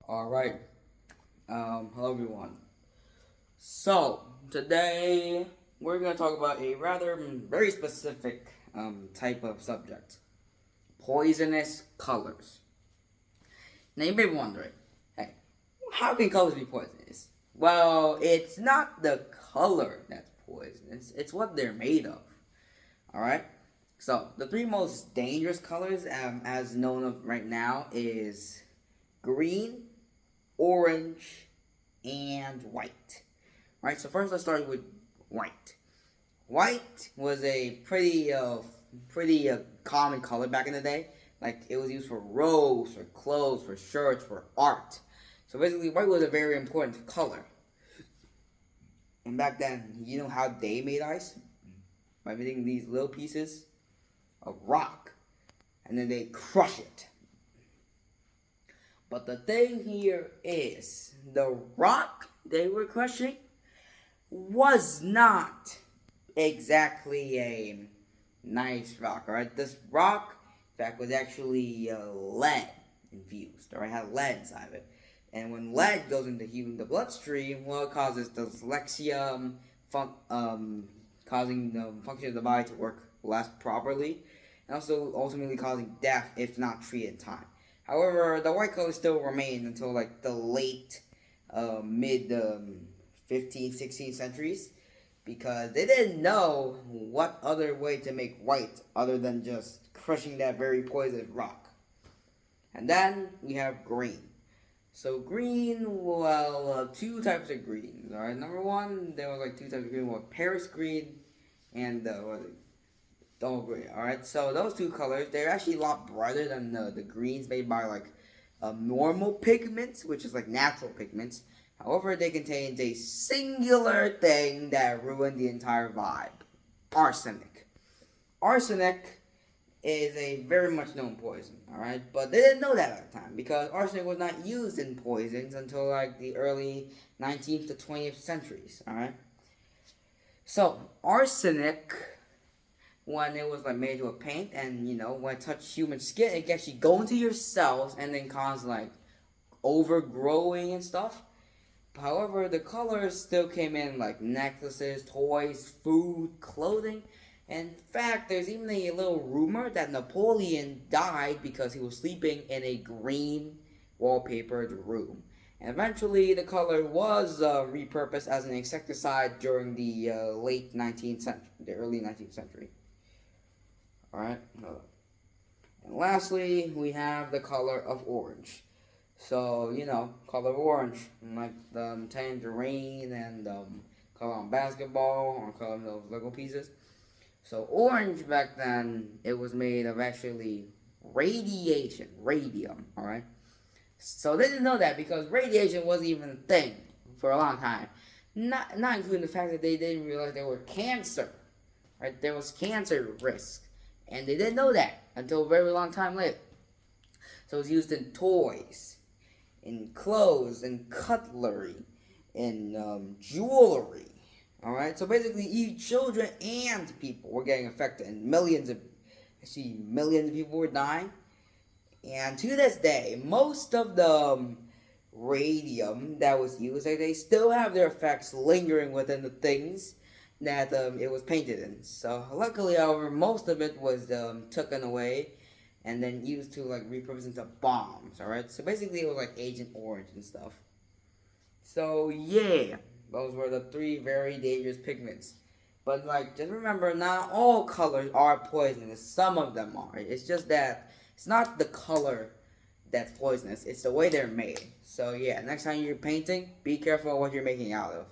Alright, hello everyone. So, today we're going to talk about a rather very specific type of subject. Poisonous colors. Now you may be wondering, hey, how can colors be poisonous? Well, it's not the color that's poisonous, it's what they're made of. Alright? So, the three most dangerous colors as known of right now is green, orange, and white. Right, so first let's start with white. White was a pretty common color back in the day. Like it was used for robes, for clothes, for shirts, for art. So basically, white was a very important color. And back then, you know how they made ice? By making these little pieces of rock, and then they crush it. But the thing here is, the rock they were crushing was not exactly a nice rock, alright? This rock, in fact, was actually lead infused, alright? It had lead inside of it. And when lead goes into the bloodstream, well, it causes dyslexia, causing the function of the body to work less properly, and also ultimately causing death if not treated in time. However, the white color still remained until like the late, mid 15th, 16th centuries, because they didn't know what other way to make white other than just crushing that very poisonous rock. And then we have green. So green, well, two types of greens. All right, number one, there was like two types of green. Well, Paris green and dull green. All right, so those two colors, they're actually a lot brighter than the greens made by like normal pigments, which is like natural pigments. However, they contained a singular thing that ruined the entire vibe: arsenic. Arsenic is a very much known poison, alright? But they didn't know that at the time because arsenic was not used in poisons until like the early 19th to 20th centuries, alright? So, arsenic, when it was like made to a paint and when it touched human skin, it can actually go into your cells and then cause like overgrowing and stuff. However, the colors still came in like necklaces, toys, food, clothing. In fact, there's even a little rumor that Napoleon died because he was sleeping in a green wallpapered room. And eventually, the color was repurposed as an insecticide during the late 19th century, the early 19th century. Alright, and lastly, we have the color of orange. So, color orange, like the tangerine and color on basketball or color on those Lego pieces. So, orange back then, it was made of actually radium, alright? So, they didn't know that because radiation wasn't even a thing for a long time. Not including the fact that they didn't realize there were cancer, right? There was cancer risk, and they didn't know that until a very long time later. So, it was used in toys, in clothes, in cutlery, in jewelry. Alright, so basically, children and people were getting affected, and millions of people were dying. And to this day, most of the radium that was used, they still have their effects lingering within the things that it was painted in. So, luckily, however, most of it was taken away and then used to like repurpose into bombs, alright? So basically it was like Agent Orange and stuff. So yeah, those were the three very dangerous pigments. But like, just remember, not all colors are poisonous. Some of them are. It's just that it's not the color that's poisonous. It's the way they're made. So yeah, next time you're painting, be careful what you're making out of.